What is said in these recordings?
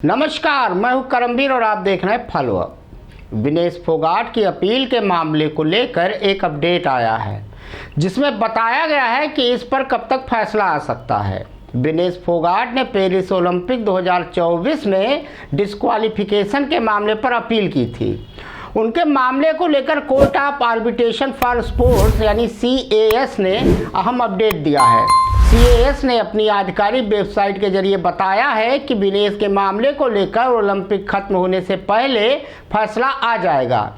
नमस्कार, मैं हूं करमवीर और आप देख रहे हैं फॉलोअप। विनेश फोगाट की अपील के मामले को लेकर एक अपडेट आया है जिसमें बताया गया है कि इस पर कब तक फैसला आ सकता है। विनेश फोगाट ने पेरिस ओलंपिक 2024 में डिस्क्वालिफिकेशन के मामले पर अपील की थी। उनके मामले को लेकर court of arbitration for sports यानी CAS ने अहम अपडेट दिया है। CAS ने अपनी आधिकारिक वेबसाइट के जरिए बताया है कि विनेश के मामले को लेकर ओलंपिक खत्म होने से पहले फैसला आ जाएगा।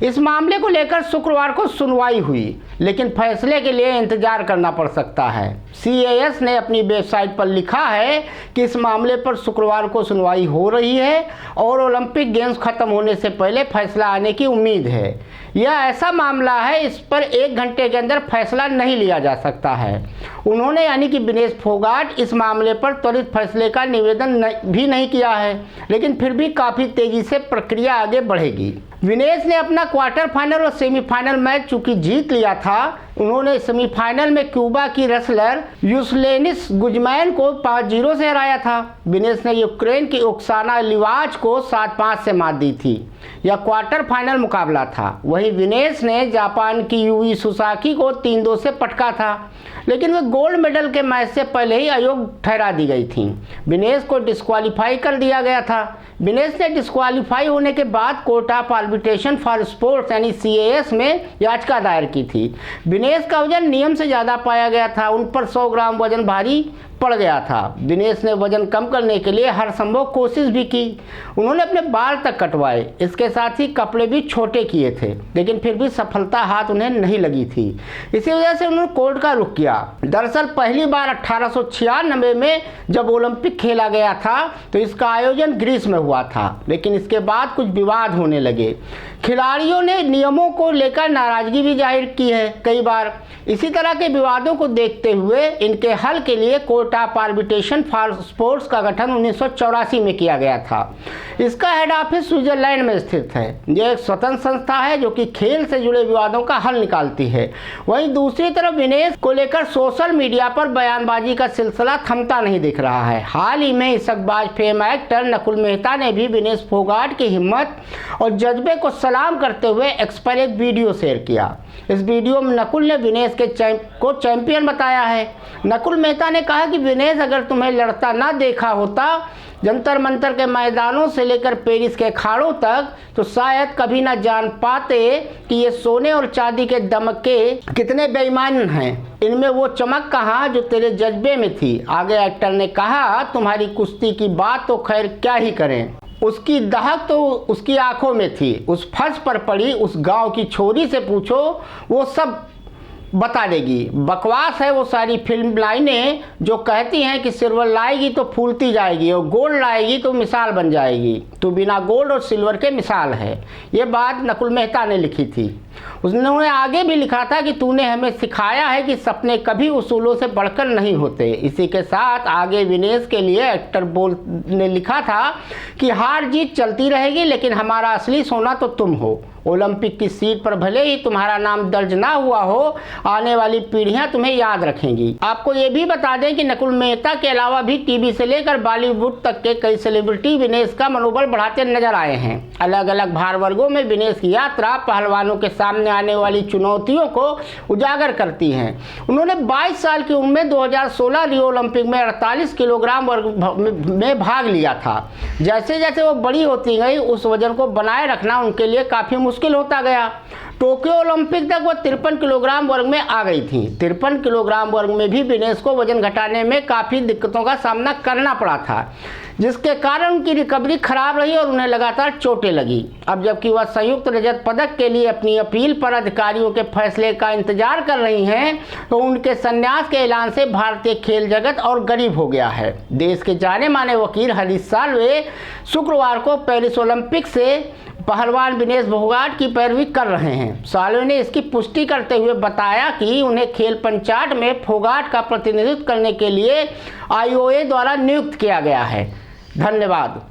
इस मामले को लेकर शुक्रवार को सुनवाई हुई, लेकिन फैसले के लिए इंतजार करना पड़ सकता है। CAS ने अपनी वेबसाइट पर लिखा है कि इस मामले पर शुक्रवार को सुनवाई हो रही है और ओलंपिक गेम्स खत्म होने से पहले फैसला आने की उम्मीद है। यह ऐसा मामला है इस पर 1 घंटे के अंदर फैसला नहीं लिया जा सकता है। उन्होंने यानी कि विनेश फोगाट इस मामले पर त्वरित फैसले का निवेदन भी नहीं किया है, लेकिन फिर भी काफ़ी तेज़ी से प्रक्रिया आगे बढ़ेगी। विनेश ने अपना क्वार्टर फाइनल और सेमीफाइनल मैच चूंकि जीत लिया था, उन्होंने सेमीफाइनल में क्यूबा की रेसलर युसलेनिस गुजमैन को 5-0 से हराया था। विनेश ने यूक्रेन की ओक्साना लिवाच को 7-5 से मात दी थी। यह क्वार्टर फाइनल मुकाबला था। वहीं विनेश ने जापान की यूई सुसाकी को 3-2 से पटका था, लेकिन वे गोल्ड मेडल के मैच से पहले ही अयोग्य ठहरा दी गई थी। विनेश को डिस्क्वालीफाई कर दिया गया था। विनेश ने डिस्क्वालीफाई होने के बाद court of arbitration for sports यानी CAS में याचिका दायर की थी। विनेश का वजन नियम से ज़्यादा पाया गया था। उन पर 100 ग्राम वजन भारी पड़ गया था। विनेश ने वजन कम करने के लिए हर संभव कोशिश भी की। उन्होंने अपने बाल तक कटवाए, इसके साथ ही कपड़े भी छोटे किए थे, लेकिन फिर भी सफलता हाथ उन्हें नहीं लगी थी। इसी वजह से उन्होंने कोर्ट का रुख किया। दरअसल पहली बार 1896 में जब ओलंपिक खेला गया था तो इसका आयोजन ग्रीस में हुआ था, लेकिन इसके बाद कुछ विवाद होने लगे। खिलाड़ियों ने नियमों को लेकर नाराजगी भी जाहिर की है कई बार। इसी तरह के विवादों को देखते हुए इनके हल के लिए court of arbitration for sports का गठन 1984 में किया गया था। इसका हेड ऑफिस स्विट्जरलैंड में स्थित है। यह एक स्वतंत्र संस्था है जो कि खेल से जुड़े विवादों का हल निकालती है। वहीं दूसरी तरफ विनेश को लेकर सोशल मीडिया पर बयानबाजी का सिलसिला थमता नहीं दिख रहा है। हाल ही में इसकबाज फेम एक्टर नकुल मेहता ने भी विनेश फोगाट की हिम्मत और जज्बे को सलाम करते हुए एक्स पर एक वीडियो शेयर किया। इस वीडियो में नकुल ने विनेश को चैंपियन बताया है। नकुल मेहता ने कहा कि विनेश, अगर तुम्हें लड़ता ना देखा होता जंतर मंतर के मैदानों से लेकर पेरिस के अखाड़ों तक, तो शायद कभी ना जान पाते कि ये सोने और चांदी के दमके कितने बेईमान हैं। इनमें वो चमक कहाँ जो तेरे जज्बे में थी। आगे एक्टर ने कहा, तुम्हारी कुश्ती की बात तो खैर क्या ही करें, उसकी दहक तो उसकी आंखों में थी। उस फर्श पर पड़ी उस गांव की छोरी से पूछो, वो सब बता देगी। बकवास है वो सारी फिल्म लाइनें जो कहती हैं कि सिल्वर लाएगी तो फूलती जाएगी और गोल्ड लाएगी तो मिसाल बन जाएगी। तो बिना गोल्ड और सिल्वर के मिसाल है। ये बात नकुल मेहता ने लिखी थी। उन्होंने आगे भी लिखा था कि तूने हमें सिखाया है कि सपने कभी उसूलों से बढ़कर नहीं होते। इसी के साथ आगे विनेश के लिए एक्टर ने लिखा था कि हार जीत चलती रहेगी, लेकिन हमारा असली सोना तो तुम हो। ओलंपिक की सीट पर भले ही तुम्हारा नाम दर्ज ना हुआ हो, आने वाली पीढ़ियां तुम्हें याद रखेंगी। आपको ये भी बता दें कि नकुल मेहता के अलावा भी टीवी से लेकर बॉलीवुड तक के कई सेलिब्रिटी विनेश का मनोबल बढ़ाते नजर आए हैं। अलग अलग भार वर्गों में विनेश की यात्रा पहलवानों के सामने आने वाली चुनौतियों को उजागर करती है। उन्होंने 22 साल की उम्र में 2016 रियो ओलंपिक में 48 किलोग्राम वर्ग में भाग लिया था। जैसे जैसे वो बड़ी होती गई, उस वजन को बनाए रखना उनके लिए काफ़ी मुश्किल होता गया। टोक्यो ओलंपिक तक वो 53 किलोग्राम वर्ग में आ गई थी। 53 किलोग्राम वर्ग में भी विनेश को वजन घटाने में काफ़ी दिक्कतों का सामना करना पड़ा था, जिसके कारण उनकी रिकवरी खराब रही और उन्हें लगातार चोटें लगी। अब जबकि वह संयुक्त रजत पदक के लिए अपनी अपील पर अधिकारियों के फैसले का इंतजार कर रही हैं, तो उनके संन्यास के ऐलान से भारतीय खेल जगत और गरीब हो गया है। देश के जाने माने वकील हरीश साल्वे शुक्रवार को पेरिस ओलंपिक से पहलवान विनेश फोगाट की पैरवी कर रहे हैं। साल्वे ने इसकी पुष्टि करते हुए बताया कि उन्हें खेल पंचायत में फोगाट का प्रतिनिधित्व करने के लिए IOA द्वारा नियुक्त किया गया है। धन्यवाद।